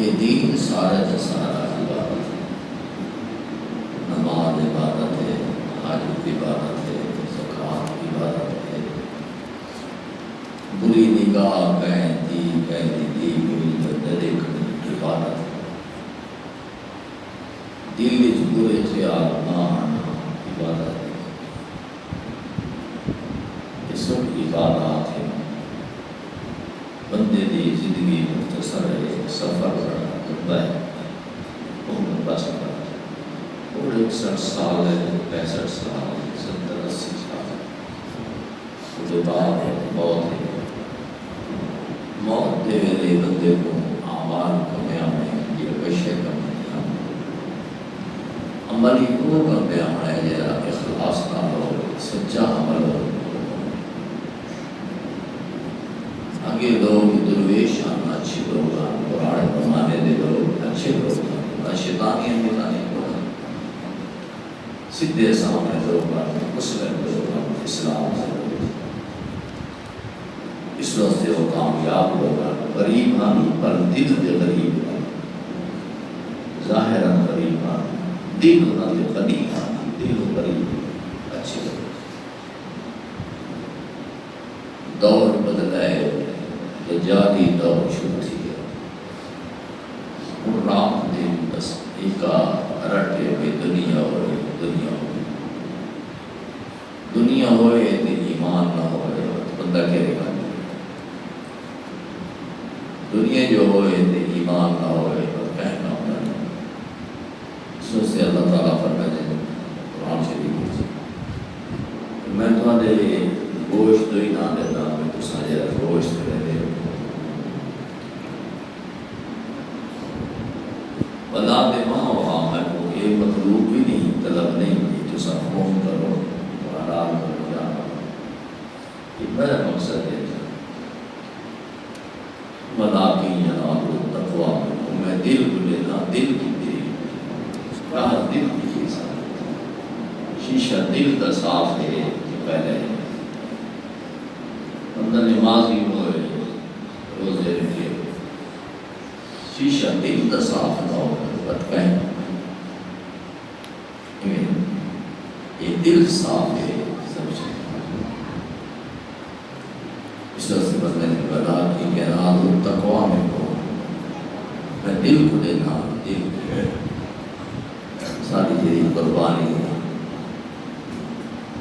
یہ دین سارے کا سارا عبادت ہے، نماز عبادت ہے، حج عبادت ہے، زکوٰۃ عبادت ہے، بری نگاہ کہتی عبادت ہے، دل برے خیال نہ آنا عبادت ہے، یہ سب عبادات ہیں۔ بندے دی زندگی مختصر ہے، سفر بڑا لمبا ہے، بہت لمبا سفر ہے، اور 61 سال ہے، 65 سال، 70 80 سال، اس کے بعد موت ہے۔ موت دے ویلے بندے کو اعمال کمیاں میں یہ کشے کمیاں عملی وہ کمیاں ہے جہاں اخلاص نہ ہو، سچا عمل ہو۔ آگے لوگ درویش آنا اچھے لوگ آنا، پرانے زمانے دے لوگ اچھے لوگ آنا، شیطانیاں ملانے لوگ آنا، سیدھے سامنے لوگ آنا، مسلم لوگ آنا، اسلام سے لوگ، اس وقت سے وہ کامیاب لوگ آنا، غریب آنا پر دل دے غریب آنا، ظاہراً غریب آنا، دل انہوں نے غریب آنا، دل غریب اچھے لوگ۔ دور بدلائے جاری دور شروع تھی ہے، اور رام دن بس ایک رٹے ہوئے دنیا ہوئے، دنیا ہوئے تو ایمان نہ ہوئے بندہ کہے گا، دنیا جو ہوئے تو ایمان نہ ہوئے تو کہنا ہونا نہیں۔ اس سے اللہ تعالیٰ فرمائے قرآن شریف میں تمہارے گوشت تو ہی نہ دیتا، میں تو سارے گوشت رہتے بلا دے وہاں وہاں میں کو یہ مطلوب بھی نہیں، طلب نہیں کی، تو سب فون کرو حلال کرو جانا، یہ میرا مقصد ہے۔ بلا کی ینال التقویٰ میں دل کو لینا، دل کی دل کہاں دل کی چیز شیشہ دل کا صاف ہے کہ پہلے ہے، بندہ نمازی ہوئے روزے رکھے، شیشہ دل کا صاف نہ ہو بت کہیں یہ دل صاف ہے سب سے۔ اس وقت سے بندے نے بلا کی ینال التقویٰ میں کو میں دل کو دینا، دل کی ساری تیری قربانی ہے،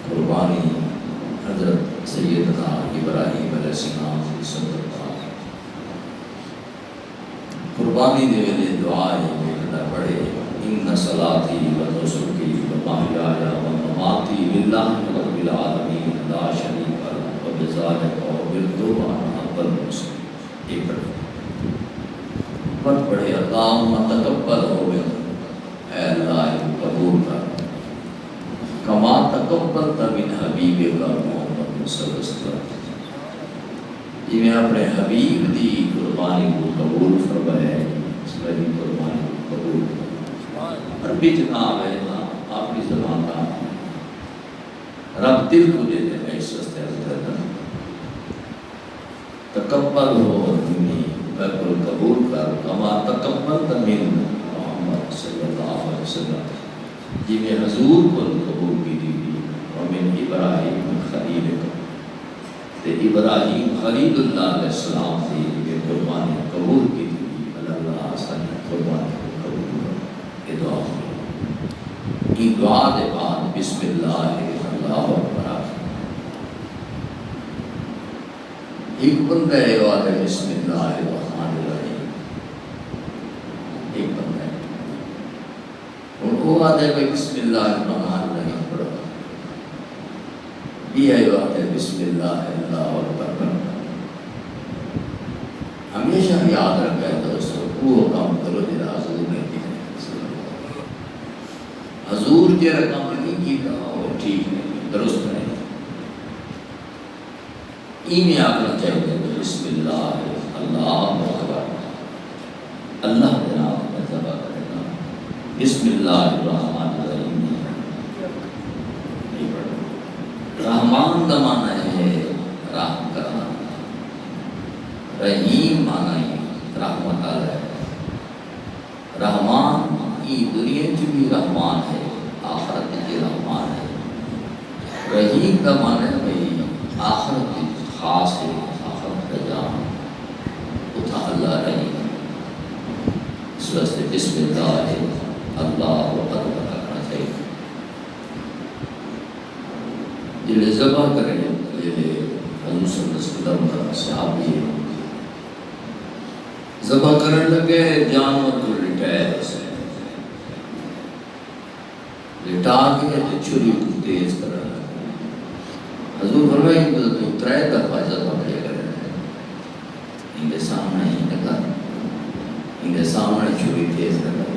قربانی حضرت سیدنا ابراہیم علیہ السلام کی سنت کا قربانی دے ویلے دعا ہے بندہ پڑھے ان صلاتی و نسکی و محیایا و مماتی للہ رب العالمین لا شریک لہ و بذالک امرت وانا اول المسلمین۔ یہ پڑھے اللہم تقبل ہو اے اللہ قبول کر کما تقبلت من حبیبک محمد صلی اللہ علیہ وسلم، جی میں اپنے حبیب دی قربانی کو قبول فرمائے، اس میں بھی قربانی کو قبول فرمائے۔ عربی جناب ہے نا آپ کی زبان کا رب دل کو دے دے، میں اس واسطے عرض کرتا ہوں تقبل ہو منی، میں قبول کر کما تقبلت من محمد صلی اللہ علیہ وسلم، جی میں حضور کو قبول کی دی اور من ابراہیم خلیل تے ابراہیم خلیل اللہ علیہ السلام کی یہ قربانی قبول کی دی، اللہ صلی قربانی قبول کر۔ یہ دعا یہ دعا دے بعد بسم اللہ اللہ اکبر، ایک بندہ ہے وہ بسم اللہ الرحمن الرحیم، ایک بندہ ہے اور وہ آدھے کہ بسم اللہ الرحمن الرحیم پڑھو، یہ ہے وہ آدھے بسم اللہ اللہ اکبر۔ ہمیشہ یاد رکھا ہے دوستو، وہ کام کرو جنہا حضور نے کی حضور کے رقم نہیں کی وہ ٹھیک نہیں، درست نہیں، میں آکھنا چاہیے بسم اللہ اللہ اکبر، اللہ کے نام میں ذبح کرنا، بسم اللہ الرحمن الرحیم نہیں پڑھنا۔ رحمان کا معنی ہے رحم کرنا، رحیم معنی ہے رحمت ہے، ای دنیا چ بھی رحمان ہے آخرت کے رحمان ہے رحیم کا معنی ہے بھئی آخرت کی خاص ہے آخرت کا جان اتھا اللہ رحیم اس واسطے بسم اللہ ہے اللہ وقت رکھنا چاہیے جلے ذبح کریں جلے حضور صلی اللہ علیہ وسلم کا صحابی ذبح کرنے لگے جانور کو لٹائے سے لٹا کے چھری کو تیز کرنے لگے حضور فرمائے کہ تو 3 دفعہ ذبح کیا کرے ان کے سامنے ہی لگا ان کے سامنے چھری تیز کرنے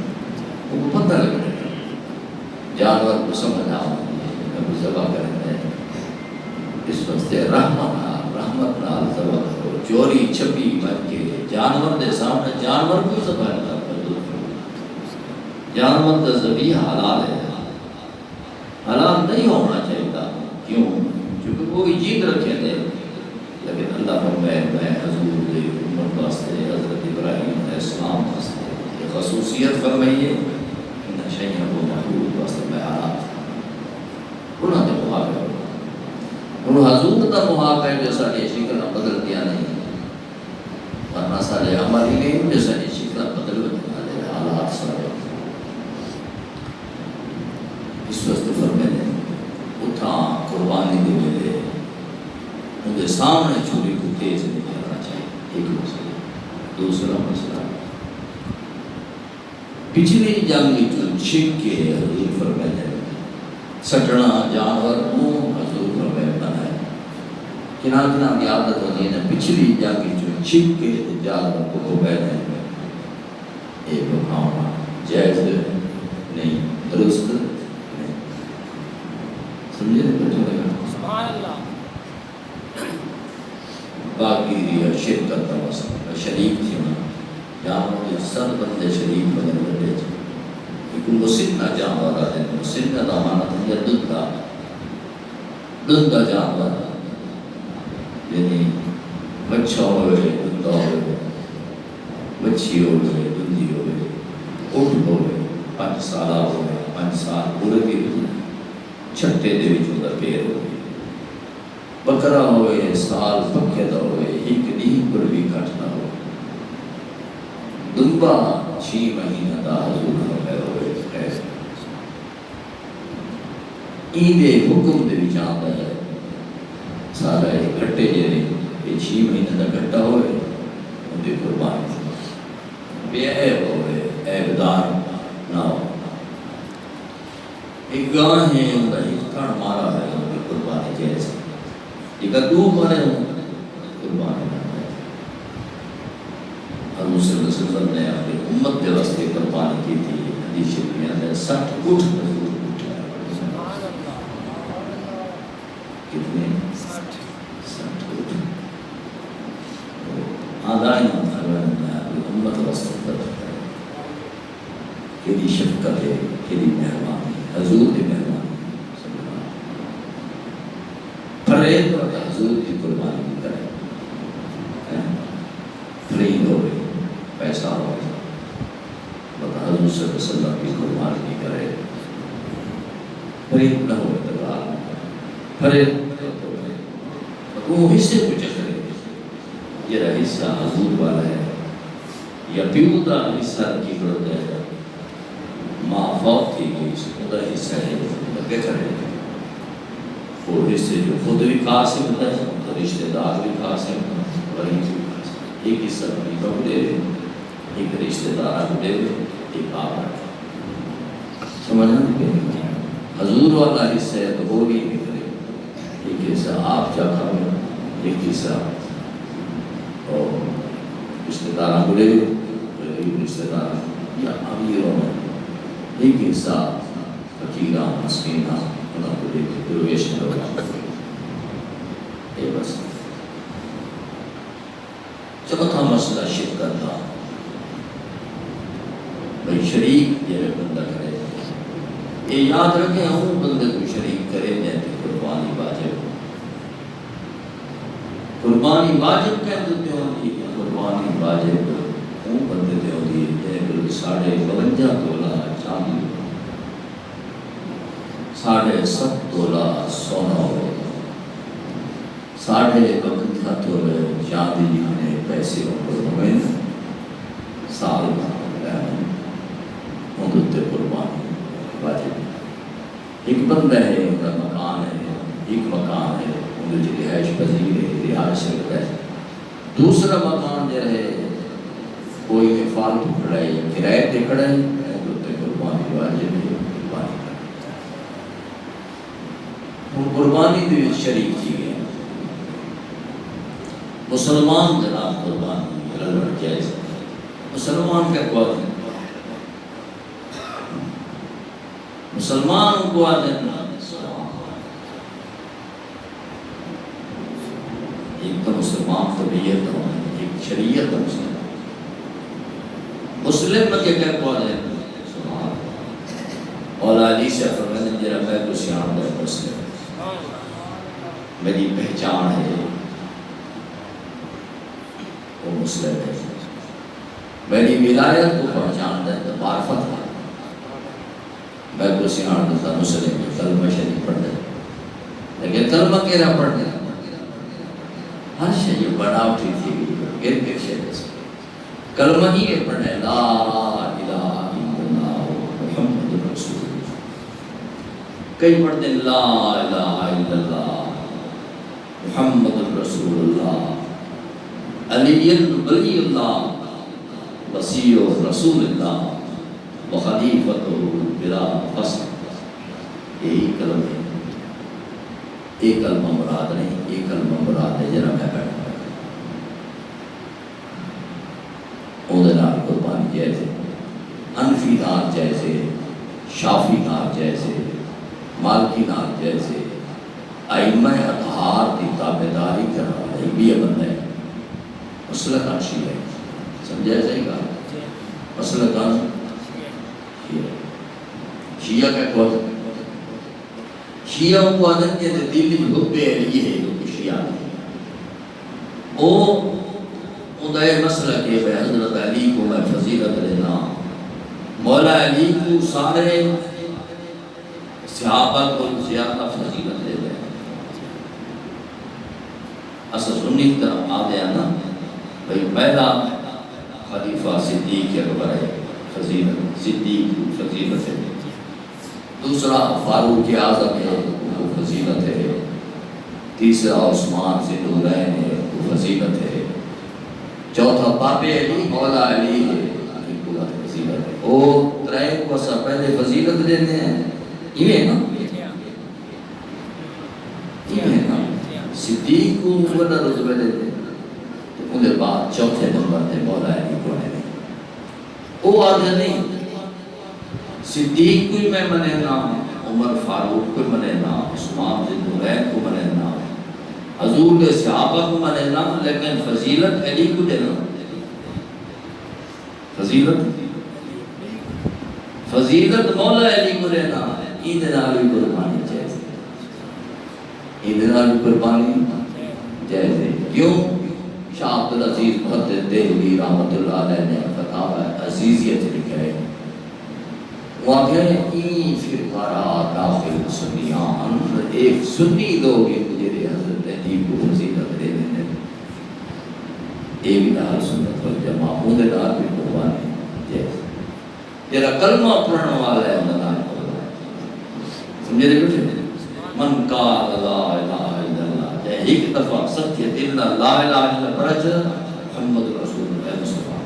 وہ کو پتہ لگ رہا جانور کو سمجھ آؤں میں ذبح کرنے اس وقت رحمت نال ذبح کرو چوری چھپی بن کے جانور دے سامنے جانور کو ذبح نہ کرو جانور کا ذبیحہ حلال ہے حلال نہیں ہونا چاہیے کیوں کیونکہ وہ جیت رکھے تھے لیکن اللہ فرمائے میں حضور دے امت واسطے حضرت ابراہیم علیہ السلام واسطے یہ خصوصیت فرمائیے ان شیئں کو محبوب واسطے میں حلال انہوں نے محاقہ انہوں حضور کا محاقہ ہے جو ساڑھے شکل بدل دیا نہیں ورنہ سارے ہماری نہیں جو ساری شکلہ بدل دے حالات سارے اس وقت فرمائے اٹھا قربانی دے ملے ان کے سامنے چھوڑی کو تیز نہیں کرنا چاہیے ایک مسئلہ دوسرا مسئلہ پچھلی جنگ جو چھک کے حضور فرمائے سٹنا جانور کو حضور فرمائے بنائے کنانا کی عادت ہوتی ہے پچھلی جنگ جو چھک کے جانور کو بیٹھے ایک بکھاؤنا جائز نہیں درست نہیں سمجھے سبحان اللہ باقی دیا شرکت کا مسئلہ شریک تھی جانور کے سر بندے شریک بنے بڑے لیکن وہ سننا جانور آتے ہیں سننا دامانت ہے یا دن کا جانور یعنی بچہ ہوئے دندہ ہوئے بچی ہوئے دندی ہوئے اٹھ ہوئے 5 سالہ ہوئے 5 سال پورے بھی چھٹے دے بھی چودہ پیر ہوئے بکرا ہوئے سال پکے دا ہوئے ایک نہیں پر بھی کٹنا ہوئے دنبا 6 مہینہ دا حضور ہوئے ہوئے ایدے حکم دے بھی جانتا ہے سارا ایک گھٹے جیرے یہ 6 مہینہ دا گھٹا ہوئے ان دے قربان بے عیب ہوئے عیبدار نہ ہو ایک گاہ ہے ان کا ایک کھڑ مارا ہے ان کی قربانی جیسے ایک ادو مارے ہوں قربانی نہ ہے حضور صلی اللہ علیہ وسلم نے اپنی امت کے واسطے قربانی کی تھی حدیث شریف میں آتا ہے 60 اٹھ حضور اٹھا کتنے 60 اٹھ آدھائی امت واسطے قربانی کیلی شفقت ہے کیلی مہربانی حضور کی مہربانی فرید اور حضور کی قربانی کی کرے فرید ہو گئی پیسہ ہو گئی بتا حضور صلی اللہ علیہ وسلم کی قربانی کی کرے فرید نہ ہوئے تقرار فرید ہو گئے وہ حصے کو چکرے یہ رہا حصہ حضور والا ہے یا پیودا حصہ کی کرتے ہیں ماں فوت کی گئی خدا حصہ ہے لگے کرے وہ حصے جو خود بھی خاص ہوتا ہے تو رشتہ دار بھی خاص ہے غریب بھی خاص ہے ایک حصہ غریبہ کو دے دے ایک رشتہ دارہ کو دے دے ایک آپ رکھے سمجھنا نہیں حضور والا حصہ ہے تو وہ بھی نہیں کرے ایک حصہ آپ جا کھاؤ ایک حصہ اور رشتہ دارہ کو دے دے غریب رشتہ دارہ یا امیروں میں ایک حصہ فقیرہ مسکینہ انہوں کو دیکھ درویش ہوگا یہ بس چوتھا مسئلہ شرکت تھا بھئی شریک یہ بندہ کرے یہ یاد رکھیں ہم بندے کو شریک کرے دیتے قربانی واجب قربانی واجب کہتے ہوتی قربانی واجب ہوں بندے دے ہوتی ہے 52 تولہ چاندی 7.5 تولہ سونا ہوئے 1.5 تولہ چاندی نے پیسے ہوئے سال مدد قربانی واجب ایک بندہ ہے ان کا مکان ہے ایک مکان ہے ان کی رہائش پذیر ہے رہائش ہے دوسرا مکان جو ہے کوئی میں فالتو کھڑا ہے کرائے پہ کھڑا ہے مدد قربانی واجب ہے قربانی بھی شریک کی گئی مسلمان جناب قربانی رلوٹ جائز مسلمان کا قوت ہے مسلمان کو آدھنا ایک تو مسلمان طبیعت ہو ایک شریعت ہو مسلم کے کیا کو آدھنا اور علی سے فرمائے جرہ میں کسی آمدہ مسلم میری پہچان ہے وہ مسلم ہے میری ولایت کو پہچان ہے تو معرفت ہے میں کو سیاح دیتا مسلم کی کلمہ شریف پڑھ دے لیکن کلمہ کیرا پڑھ دے ہر شئی یہ بڑھاوٹی تھی گر کے شہر سے کلمہ ہی یہ پڑھے لا الہ الا اللہ محمد رسول اللہ کئی پڑھ دے لا الہ الا اللہ محمد رسول اللہ علی ولی اللہ وسیع رسول اللہ وخلیفۃ بلا فصل یہی کلمہ ہے ایک کلمہ مراد نہیں ایک کلمہ مراد ہے جناب میں بیٹھا اودنار قربانی جیسے انفی نار جیسے شافی نار جیسے مالکی نار جیسے ائمہ اطہار کی تابعداری کرنا ہے بھی یہ بندہ ہے مسلک عرشی ہے سمجھا جائے گا مسلک عرشی شیعہ کا قوت شیعہ کو عدد کے دلی حب علی ہے جو شیعہ ہے وہ خدای مسئلہ کے بے حضرت علی کو میں فضیلت لینا مولا علی کو سارے صحابہ کو زیادہ فضیلت لے دیں اصل سنی طرف آ گیا نا بھئی پہلا خلیفہ صدیق اکبر ہے فضیلت صدیق فضیلت ہے دوسرا فاروق اعظم ہے وہ فضیلت ہے تیسرا عثمان سے نورین ہے وہ فضیلت ہے چوتھا باب علی مولا علی ہے وہ فضیلت ہے اور ترائے کو سب پہلے فضیلت دیتے ہیں یہ نا صدیق کو بڑا رتبہ دیتے تو انہیں بعد چوتھے نمبر تھے مولا علی کو ہے وہ آدھے نہیں صدیق کوئی میں منینا عمر فاروق کوئی منینا عثمان بن نورین کو منینا حضور کے صحابہ کو منینا لیکن فضیلت علی کو دینا فضیلت مولا علی کو دینا عید نالی قربانی جیسے عید نالی قربانی جیسے کیوں شاہ عبدالعزیز محدث دہلوی رحمت اللہ علیہ نے فتاوی عزیزیت لکھا ہے واقعہ این فرقارا داخل سنیان ایک سنی لوگ مجھے حضرت علی کو فضیلت دے دینے ایک دار سنت والجماع مودے دار بھی قربانی جیسے تیرا کلمہ پڑھنے والا ہے مدار سمجھے دے کچھ من قال لا الہ الا اللہ جائے ایک دفعہ ستیہ دلنا لا الہ الا اللہ پڑھا محمد رسول اللہ مصطفیٰ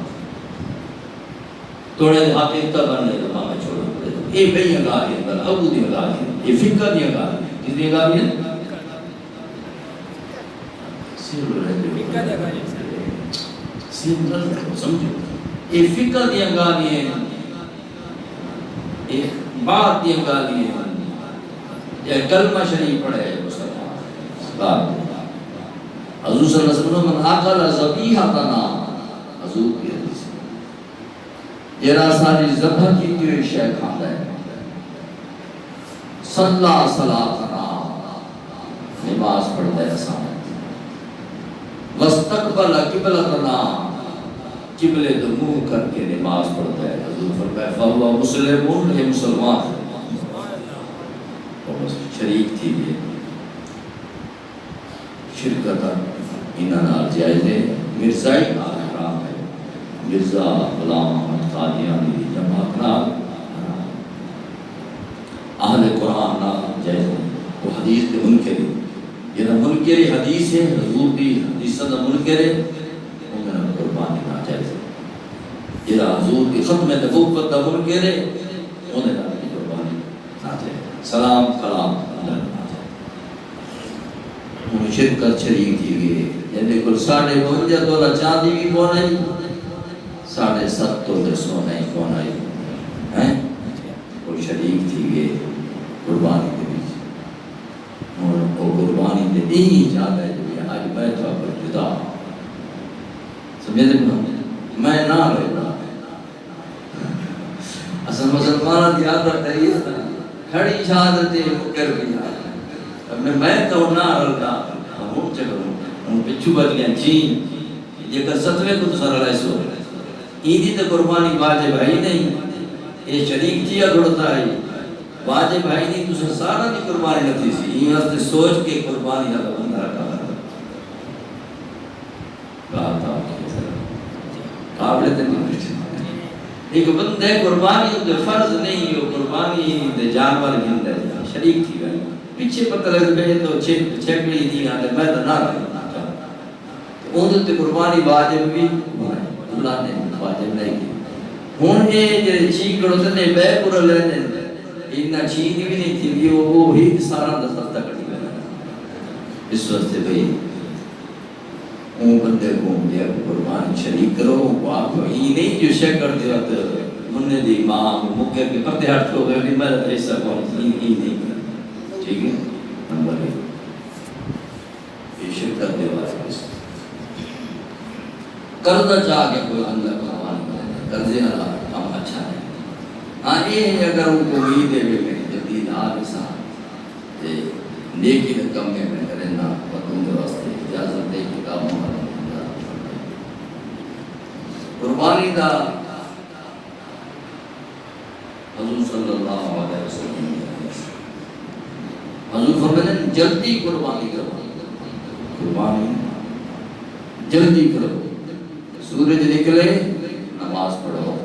توڑے ہاتھ اکتا کرنے لگا میں چھوڑا پڑے یہ بھئی اگاری ہے ابو دی اگاری ہے یہ فقہ دی اگاری ہے کس دی اگاری ہے فقہ دی اگاری ہے سمجھو یہ فقہ دی اگاری ہے ایک بات دی اگاری ہے یہ کلمہ شریف پڑھے مسلمان حضور صلی اللہ علیہ وسلم من آقل ذبیحتنا حضور کی حدیث جرا ساری ذبح کی تیوئی شیخ کھاندہ ہے صلی صلاتنا نماز پڑھتا ہے سامنے واستقبل قبلتنا قبلے تو منہ کر کے نماز پڑھتا ہے. حضور فرمایا فَهُوَ مُسْلِمٌ، یہ مسلمان اور شریک تھی. یہ شرکت انہاں جائز ہے. مرزائی حرام ہے. مرزا غلام احمد قادیانی دی جماعت نال اہل قرآن نال جائز ہے. وہ حدیث کے منکر ہے. یہ منکر حدیث ہے، حضور دی حدیث دا منکر ہے، انہاں قربانی نہ جائز ہے. یہ حضور کی ختم نبوت دا منکر ہے، انہاں دی قربانی نہ جائز. سلام کلام شرکت شریک تھی گئے. جنہیں کل 52 تولہ چاندی بھی کون آئی، 7.5 تولہ سونا ہی کون آئی. کوئی شریک تھی گئے قربانی کے بیچ. اور وہ قربانی دے نہیں چاہتا ہے جو آج بیٹھا پر جدا سمجھے دے میں نہ رہتا. اصل مسلمانہ دی عادت ہے یہ کھڑی شہادتیں کر بھی میں تو نہ رہتا ہوں چکروں ہوں پچھو بچ گیا چین یہ کر ستوے کو تو سر رہے سو ایدی تو قربانی واجب ہے نہیں. یہ شریک چیا گھڑتا ہے واجب ہے نہیں. تو سارا دی قربانی نتی سی یہ ہستے سوچ کے قربانی نہ بندہ رکھا کہا تھا قابلت نہیں پوچھتے. ایک بندے قربانی دے فرض نہیں ہو قربانی دے جانور گندے شریک تھی گئی پیچھے پتہ لگ گئے تو چھپڑی دی آنے میں تو نہ کرنا چاہتا. اندر تے قربانی واجب بھی اللہ نے واجب نہیں کی. ہون یہ جو چیک کرتے نے بے پورا لینے اتنا چیک بھی نہیں تھی وہ ہی سارا دستہ کٹی گیا. اس واسطے بھئی اون بندے کو دیا قربانی شریک کرو واقع یہ نہیں جو شے کر دیا تو منہ دی ماں مکہ کے پردے ہٹ کو گئے میں ایسا کون ہی نہیں کرتا. ٹھیک ہے نمبر 1 یہ شرکت دے والے قرضہ چاہ کے کوئی اللہ قربانی قرضے اللہ ہم اچھا ہے. ہاں یہ اگر ان کو وہی دے میں جدید حادثہ نیکی رقم میں کرنا وطن کے واسطے اجازت دے کے کام قربانی دا حضور صلی اللہ علیہ وسلم حضور فرماتے جلدی قربانی کرو. قربانی جلدی کرو. سورج نکلے نماز پڑھو.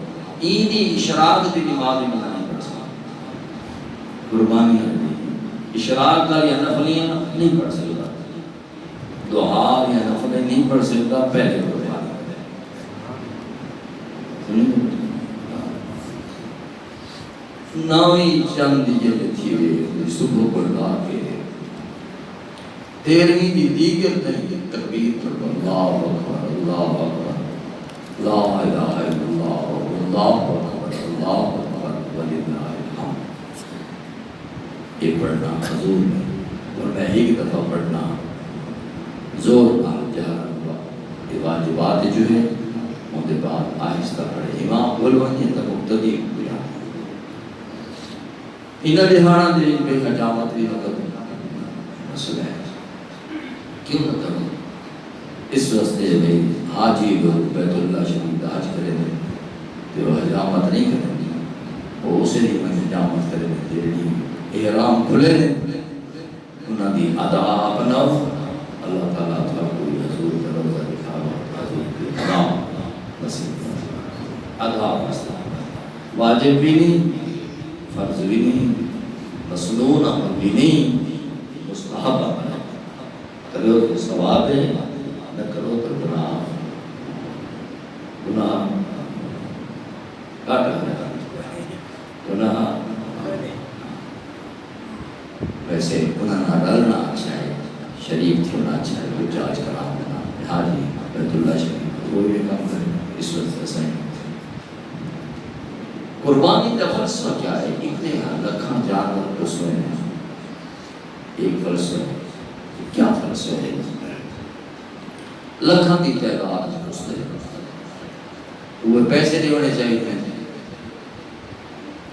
عیدی اشراق دی نماز میں نہیں پڑھ سکتا. قربانی اشراق کا یا نفلیاں نہیں پڑھ سکتا. دعا یا نفل نہیں پڑھ سکتا. پہلے قربانی ناوی چند یہ تھی ہوئے صبح پڑھا کے 13ویں دی دیگر نہیں تکبیر پڑھ اللہ اکبر اللہ اکبر لا الہ الا اللہ اللہ اکبر وللہ الحمد. یہ پڑھنا حضور میں اور میں ایک دفعہ پڑھنا زور نال جہر یہ واجبات جو ہے ان کے بعد آہستہ پڑھے. امام بولوانی تا مقتدی بیا انہاں دہانا دے بے حجامت بھی مطلب مسئلہ ہے. کیوں نہ کروں اس واسطے میں حاجی لوگ بیت اللہ شریف حج کرے دیں تو حجامت نہیں کریں گے وہ اسے نہیں میں حجامت کرے دیں تیری احرام کھلے دیں انہاں دی ادا اپناؤ. اللہ تعالیٰ کوئی حضور کا روزہ دکھاوا حضور کی ادا نصیب ادا مسئلہ واجب بھی نہیں فرض بھی نہیں مسنون عمل بھی نہیں مستحب عمل ہے. کرو تو ثواب ہے نہ کرو تو گناہ گناہ کاٹا ہے گناہ. ویسے گناہ نہ ڈالنا اچھا ہے شریف ہونا اچھا ہے. کوئی جاج کرا دینا حاجی بیت اللہ شریف کوئی بھی کام کرے اس وقت صحیح. قربانی کا فلسفہ کیا ہے؟ اتنے لکھاں جانور رسول ہیں. ایک فلسفہ کیا فلسفہ ہے؟ لکھاں کی تعداد رسول ہے وہ پیسے نہیں ہونے چاہیے تھے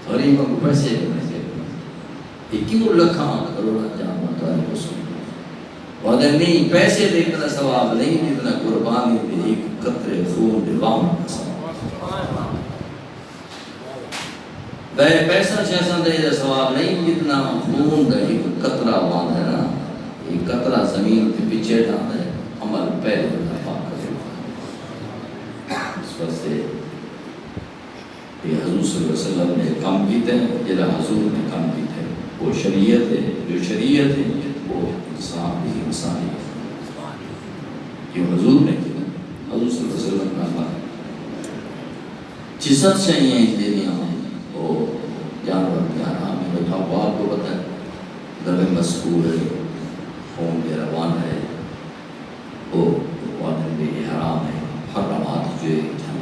غریبوں کو پیسے نہیں ہونے چاہیے. یہ کیوں لکھاں کروڑا جانور رسول اور نہیں پیسے دے کر ثواب نہیں جتنا قربانی دے ایک قطرے خون دے غم کا ثواب. بے پیسہ چیسا دے ثواب نہیں جتنا خون دے ایک قطرہ وان ہے نا، ایک قطرہ زمین کے پیچھے ڈال ہے عمل پہلے دفاع کرے. اس واسطے یہ حضور صلی اللہ علیہ وسلم نے کام کیتے ہیں، جہاں حضور نے کام کیتے ہیں وہ شریعت ہے، جو شریعت ہے وہ انسان بھی انسانی ہے. یہ حضور نے کیا، حضور صلی اللہ علیہ وسلم کا کام جسد چاہیے دنیا میں وہ جانور پیارا میں بیٹھا ہوا آپ کو پتہ ہے دم مسکور ہے، خون کے روان ہے، وہ وادن بھی حرام ہے، حرامات جو ہے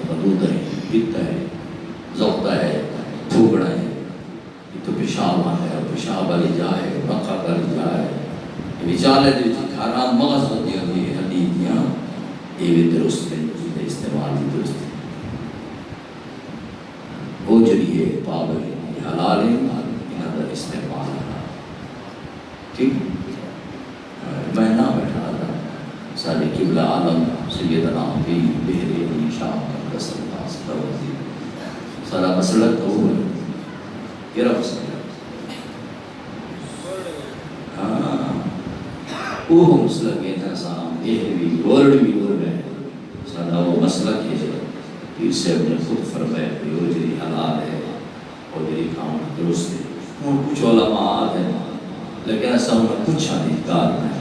حدود ہے، پیتا ہے، ذوقتا ہے، پھوکڑا ہے، یہ تو پیشاب ہے، پیشاب والی جائے، بقا والی جائے، یہ بیچارے جو حرام مغز ہوتی ہیں حدیدیاں یہ بھی درست ہے، استعمال بھی درست ہے. وہ جریے پاک ہے، حلال ہے، انہاں دا استعمال ہے. ٹھیک میں نہ بیٹھا تھا سارے قبلہ عالم سیدنا بھی بہرین شاہ قدس اللہ سلوزی سارا مسئلہ تو ہے کیا مسئلہ ہاں وہ مسئلہ کے نظام یہ بھی ورڈ بھی ہو رہے ہیں سارا وہ مسئلہ کے پیر صاحب نے خود فرمایا کہ وہ جری حلال ہے اور جری کام درست ہے. وہ کچھ علماء آتے ہیں لیکن ایسا انہیں کچھ ادھکار نہیں ہے.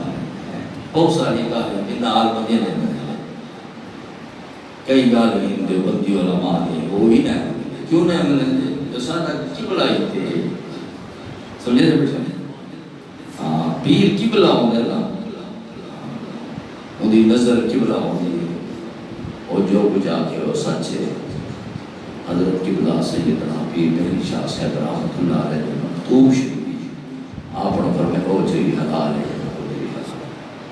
بہت ساری گالیں ان عالموں نے کئی گالیں دیوبندی علماء نے وہ ہی نہیں کیوں نہیں ملیں جو سادہ قبلہ ہی تھے سمجھے تھے بیٹھا ہاں پیر قبلہ ہونے نا ان کی نظر قبلہ ہونے اور جو کچھ آکے وہ سچ ہے. حضرت قبلہ سیدنا پیر مہری شاہ صاحب رحمت اللہ علیہ مکتوب شریف آپ نے فرمائے وہ جری حلال ہے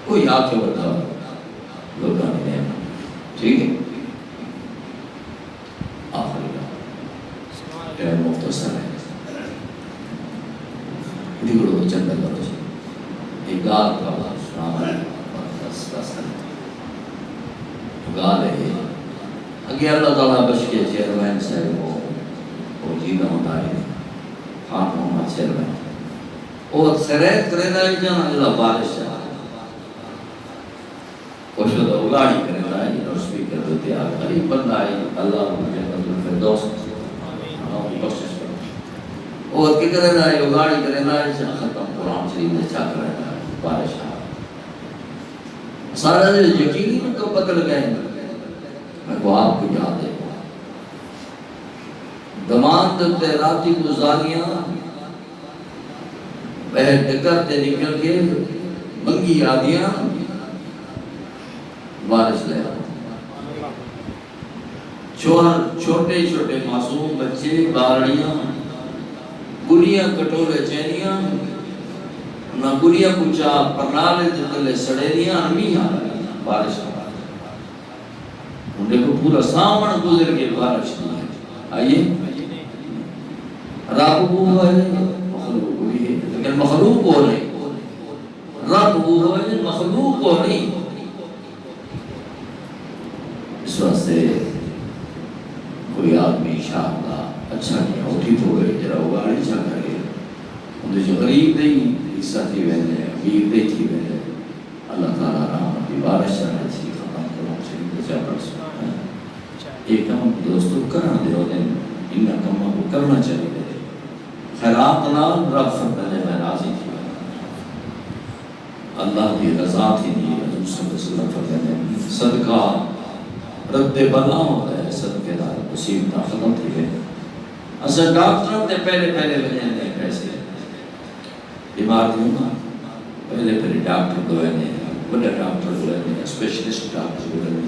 کوئی آکے بتا لوگاں نے ٹھیک ہے. آخری کا مختصر ہے دیگرو چندہ کرو ایک گال کا سنام ہے گال ہے اگے اللہ تعالیٰ بچ کے چیئرمین صاحب وہ جیدہ ہوتا ہے خان محمد چیئرمین وہ سریت کرنا ہے جانا اللہ بارش ہے وہ شدہ اگاڑی کرنا ہے اور سپیکر ہوتے ہیں قریب بندہ ہے اللہ جنت الفردوس بخشش کرنا اور کی کرنا ہے اگاڑی کرنا ہے ختم قرآن شریف نے چاہ کرنا ہے بارش ہے سارا یقینی میں تو پتہ لگائیں میں کو آپ کو یاد ہے دمان دبتے راتی گزاریاں بہت ڈکرتے نکل کے منگی آدیاں بارش لے چھوٹے چھوٹے معصوم بچے باریاں گریاں کٹورے چینیاں نہ گریاں کچھا پرنالے دلے سڑیریاں امیاں بارش دیکھو پورا سامن گزر کے بارش نہیں ہے. آئیے رب وہ ہے مخلوق بھی ہے لیکن مخلوق وہ نہیں رب وہ ہے مخلوق وہ نہیں. اس واسطے کوئی آدمی شاہ کا اچھا کیا اٹھی تو گئے جرا وہ گاڑی چاہ کرے انہیں جو غریب نہیں حصہ تھی بہنے امیر نہیں تھی بہنے اللہ تعالیٰ رحمت کی بارش چاہنے تھی ختم کروں سے بچا پر سکتا ایک کام دوستو کرنا دے ہوتے ہیں انہا کاموں کو کرنا چاہیے خیرات نال رب فرمانے میں راضی تھی اللہ کی رضا تھی نہیں حضور صلی اللہ علیہ وسلم فرمانے صدقہ رد بلا ہوتا ہے صدقے دار مصیبتہ ختم تھی گئے. اصل ڈاکٹروں نے پہلے بجائے نہیں پیسے بیمار تھی ہوں پہلے ڈاکٹر دوئے نے بڑا ڈاکٹر دوئے نے اسپیشلسٹ ڈاکٹر دوئے نے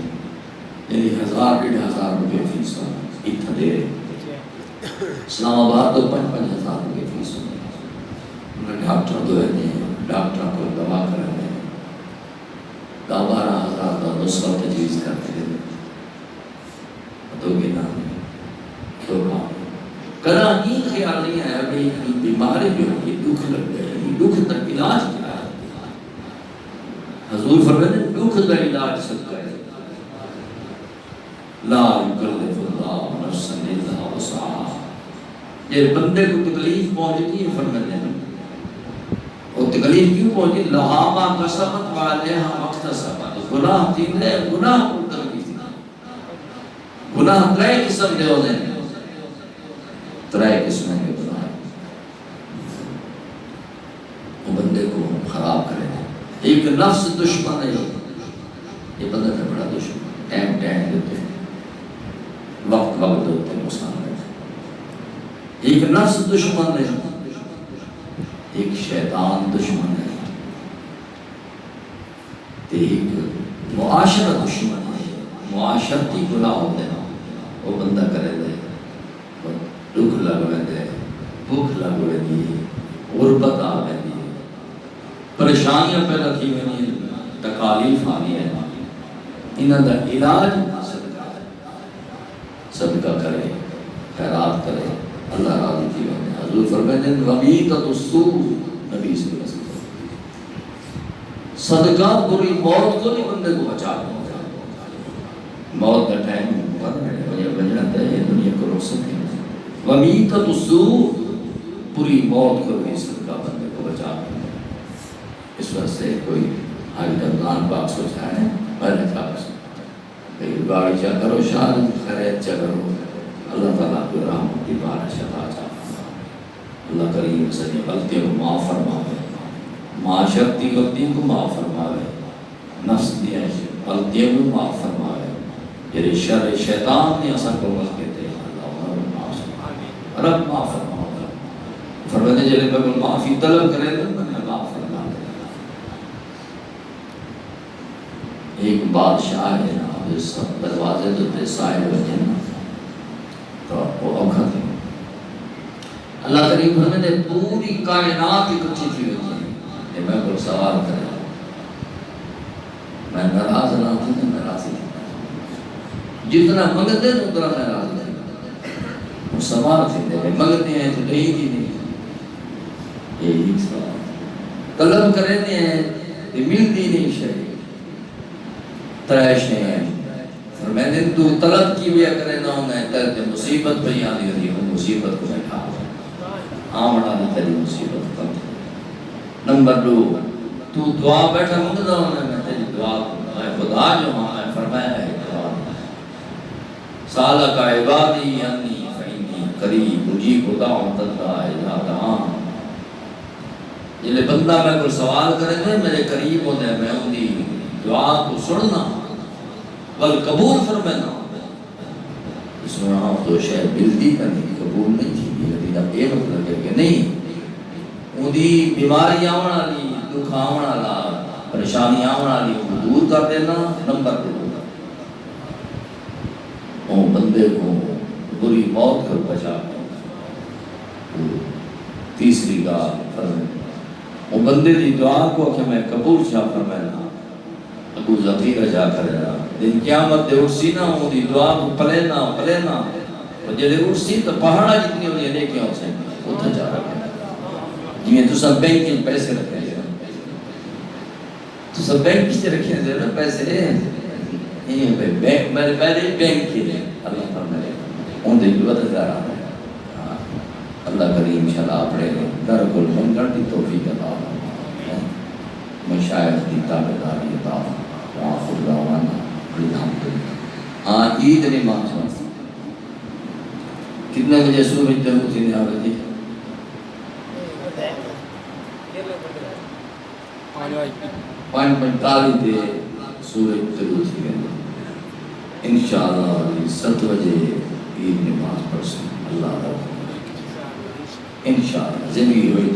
یعنی 1000-1500 روپے فیس ہونا اتنا دے رہے اسلام آباد تو 5,000 روپے فیس ہونا ڈاکٹر دوئے نے ڈاکٹر کو دوا کرنے 12,000 کا نسخہ تجویز کرتے ہیں تو گنا تو کرا ہی خیال نہیں آیا کہ یہ بیماری جو ہے یہ دکھ لگ گئے یہ دکھ تک علاج کیا ہے حضور فرماتے ہیں دکھ کا علاج صدقہ ہے، لا یکلف اللہ نفسا الا وسعہا. یہ بندے کو تکلیف پہنچتی ہے فرماتے ہیں، اور تکلیف کیوں پہنچی؟ لہا ما کسبت وعلیہا ما اکتسبت. گناہ تین ہے، گناہ کو تکلیف تھی. گناہ ترے قسم دے ہوتے ہیں، ترے قسم کے گناہ وہ بندے کو خراب کرے گا. ایک نفس دشمن ہے، یہ بندہ کا بڑا دشمن، ٹائم دیتے ہیں، وقت دیتے ہیں، نقصان ہے. ایک نفس دشمن ہے، ایک شیطان دشمن ہے، ایک معاشرہ دشمن ہے. معاشرتی گناہ ہوتے ہیں وہ بندہ کرے دے، دکھ لگ دے، بھوک لگ دی، غربت آ گئی، پریشانیاں پیدا کی ہوئی، تکالیف آنی ہے. انہاں دا علاج صدقہ ہے. صدقہ کرے، خیرات کرے، اللہ راضی کی ہونے. حضور فرماتے ہیں ومیتۃ السوء، نبی صلی اللہ علیہ وسلم صدقہ بری موت کو نہیں بندے کو بچاتا. موت کا ٹائم بجنا ہے، دنیا کو روک سکتے ہیں. ومیتۃ السوء، بری موت کو بھی صدقہ بندے کو بچاتا ہے. اس وقت سے کوئی حاجی رمضان پاک سوچا ہے پہلے کئی گاڑی چا کرو، شاد خیریت چا کرو، اللہ تعالیٰ کو رحمت کی بارش عطا چاہتا. اللہ کریم سے غلطیوں کو معاف فرماوے، معاشرتی غلطیوں کو معاف فرماوے، نفس دی غلطیوں کو معاف فرماوے. یہ شر شیطان نے اثر کو غلط کہتے ہیں، اللہ انہوں معاف فرماوے، رب معاف فرماوے. فرماتے جلے میں معافی طلب کرے تو میں معاف فرماوے. ایک بادشاہ ہے نا، جس دروازے تو سائل ہوتے ہیں تو وہ اوکھا تھے. اللہ کریم فرماتے ہیں پوری کائنات اکٹھی تھی ہوتی ہے کہ میں کوئی سوال کرے، میں ناراض نہ تھی، میں ناراضی تھی. جتنا منگتے ہیں اتنا میں راضی تھی. وہ سوال تھے منگتے ہیں تو دے ہی نہیں، یہی سوال. طلب کرتے ہیں کہ ملتی نہیں شہری تریش ہیں. فرماتے ہیں تو طلب کی بھی کرے نہ ہونا ہے، مصیبت پہ یاد کری ہوں، مصیبت کو بیٹھا آمڑا نہ تیری مصیبت کم. نمبر 2، تو دعا بیٹھا منگتا ہونا، میں تیری دعا خدا جو ہاں فرمایا ہے سالک عبادی انی فإنی قریب اجیب دعوت الداع اذا دعان. جلے بندہ میں کوئی سوال کرے تھے میرے قریب ہوتے ہیں، میں ان کی دعا کو سننا بل قبول فرمانا. اس میں ہاں تو شاید ملتی کا نہیں، قبول نہیں تھی. یہ مطلب ہے کہ نہیں ان کی بیماری آنے والی، دکھ آنے والا، پریشانی آنے والی دور کر دینا. نمبر 2، وہ بندے کو بری موت کر بچانا. تیسری بات وہ بندے کی دعا کو کہ میں قبول شاہ فرمانا. ابو ذخیرہ جا کر دن قیامت دے اٹھسی نا، وہ دی دعا کو پلینا اور جلے اٹھسی تو پہاڑا جتنی ہوئی لے کے آؤ سے اتھا جا رہا ہے. جنہیں تو سب بینک کے پیسے رکھے ہیں، تو سب بینک سے رکھے ہیں نا پیسے، یہ میرے بینک کے لئے اللہ فرمائے ان دے جو ودہ دارا ہے. اللہ کریم انشاءاللہ اپنے در کل منگل کی توفیق عطا فرمائے، مشاہد کی تابعداری عطا فرمائے. وآخر دعوانا الحمدللہ. ہاں عید نماز کتنے بجے سورج طلوع تھی آ رہی تھی؟ 5:45 تھے سورج طلوع تھی گئے. انشاءاللہ 7 بجے عید نماز پڑھ سکیں. اللہ رب انشاءاللہ زندگی ہوئی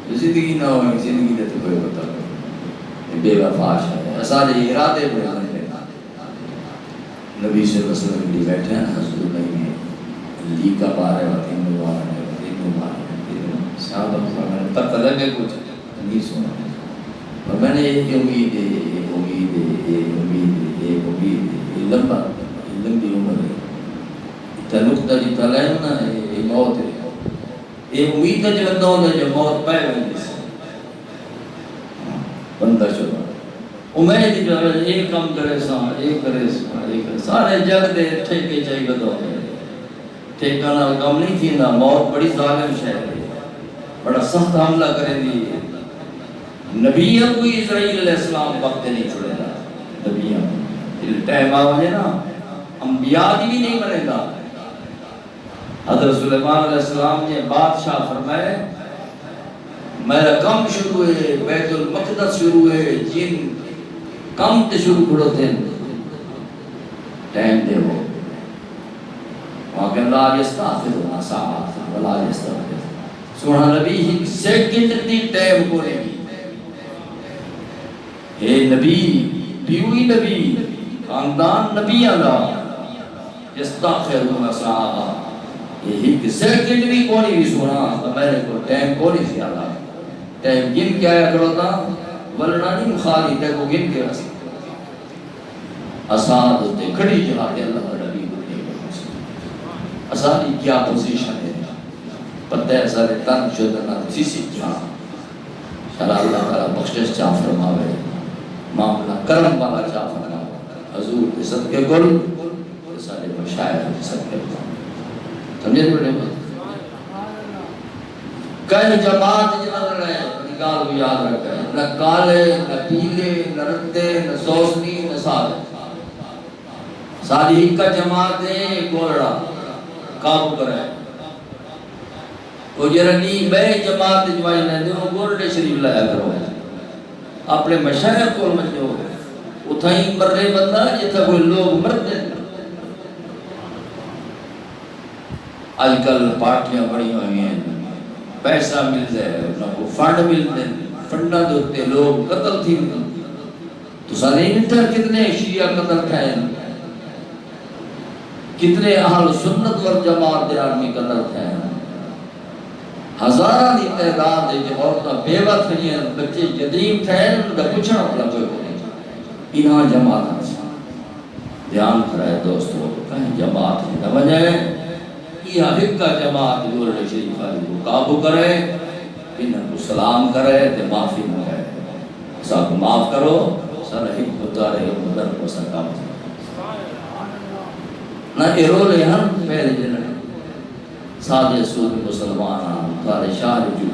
تو زندگی نہ ہوئی، زندگی نے تو کوئی بتا بے وفاش ہے. سارے ارادے بیان ہیں. نبی صلی اللہ علیہ وسلم بھی بیٹھے ہیں، حضور نہیں لی کا بارے وقت مبارک ہے، دن مبارک ہے. صحابہ فرمایا پتہ لگے کچھ نہیں سنا، اور میں نے ایک امید ہے، ایک امید ہے، ایک امید ہے، ایک امید ہے. یہ لمبی عمر ہے. نقطہ جی تلائم نا یہ موت ہے. یہ امید ہے جو بندہ ہوتا ہے جو موت پائے ہوئی سے بندہ چلا امید جو ایک کم کرے سا ایک کرے سا ایک کرے سارے جگ دے ٹھیکے چاہیے بدو ٹھیکہ نال کم نہیں تھی نا موت بڑی ظالم شہر ہے بڑا سخت حملہ کرے دی نبیوں کو اسرائیل علیہ السلام وقت نہیں چھوڑے گا نبیوں ٹائم آوے نا انبیاء بھی نہیں بنے گا حضرت سلیمان علیہ السلام نے بادشاہ فرمائے میرا کم شروع ہے بیت المقدس شروع ہے جن کم تے شروع کھڑو تھے ٹائم دے ہو وہاں کہ اللہ یستغفرون ساعات ولا یستغفر سبحان نبی ہی سیکنڈ دی ٹائم کو نہیں اے نبی بیوی نبی خاندان نبی اللہ یستغفرون ساعات یہی کہ سیکنڈ بھی کونی بھی سونا تو میرے کو ٹائم کونی سی اللہ ٹائم گن کیا ہے کرو تا ولنا نہیں خالی تے کو گن کے رسی اساد تے کھڑی جہاد اللہ نبی اسادی کیا پوزیشن ہے پتہ ہے سارے تن شدنا سی جہاں شرع اللہ تعالی بخشش چاہ فرماوے معاملہ کرم والا چاہ فرماوے حضور کے صدقے گل سارے مشاعر کے صدقے گل سمجھے بڑے بات کئی جماعت جنہاں رہے نکال کو یاد رکھا ہے نہ کالے نہ پیلے نہ رتے نہ سوسنی نہ سادے سادی ہی کا جماعت ہے گولڑا کابو کرے وہ جرنی بے جماعت جماعی نے دے وہ گولڑے شریف لائے کرو اپنے مشاہد کو مجھو اتھائی مرے بندہ جتا کوئی لوگ مرتے آج کل پارٹیاں بڑی ہوئی ہیں پیسہ مل جائے نہ کو فنڈ مل جائے فنڈا دوتے لوگ قتل تھی تو سالے انٹر کتنے شیعہ قتل تھائیں کتنے اہل سنت والجماعت دے آدمی قتل تھائیں ہزارہ دی تعداد ہے کہ عورتاں بیوہ تھیں بچے یتیم تھائیں ان کا پوچھنا پڑا کوئی نہیں انہاں جماعت ہیں دھیان کرائے دوستو کہیں جماعت ہے نہ بجائے یہ حقہ جماعت گولڑے شریف آلی کو قابو کرے انہاں کو سلام کرے تے معافی مانگے سب معاف کرو سر حق گزارے مدر کو سرکام نہ ایرولے ہم پہلے جنہے سادے سود مسلمان تارے شاہ جو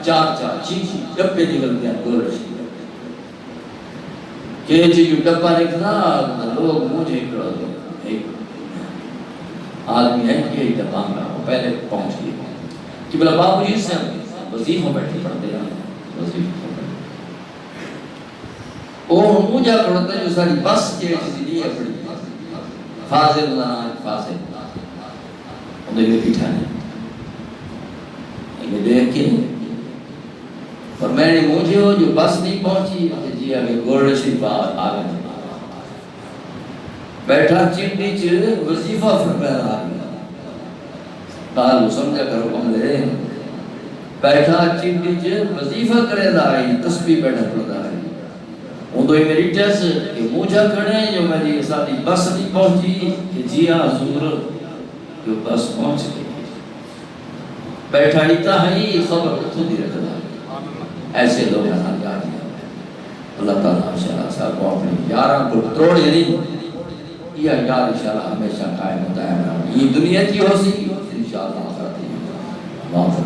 چار چیزی ڈبے نکل گیا گولڑے شریف کہ جو ڈبا نکلا لوگ مجھے کڑا دو ایک آدمی ہے کہ ایک دفعہ میں پہلے پہنچ گئی کہ بلا بابو جی سے وظیفہ بیٹھے پڑھتے ہیں وظیفہ اور مجھے پڑھتا ہے جو ساری بس کے چیزی نہیں ہے پڑھی فاضل اللہ فاضل انہیں بھی بٹھانے انہیں دیکھ کے اور میں نے مجھے ہو جو بس نہیں پہنچی جی آگے گولڈ شریف آگے بیٹھا چنڈی چلے وظیفہ فرمائے رہا کالو سمجھا کرو کملے بیٹھا چنڈی چلے وظیفہ کرے رہا تسبیح بیٹھا پڑھا رہا وہ تو میری ٹیس کہ مجھا کھڑے جو میری ساتھی بس نہیں پہنچی کہ جی حضور جو بس پہنچ گئی بیٹھا ایتا ہے خبر تو دی رکھتا ایسے لوگ یہاں جا دیا اللہ تعالیٰ انشاءاللہ صاحب کو اپنے یاران کو توڑ نہیں یہ یار انشاءاللہ ہمیشہ قائم ہوتا ہے یہ دنیا کی ہو سی انشاءاللہ آخرت معاف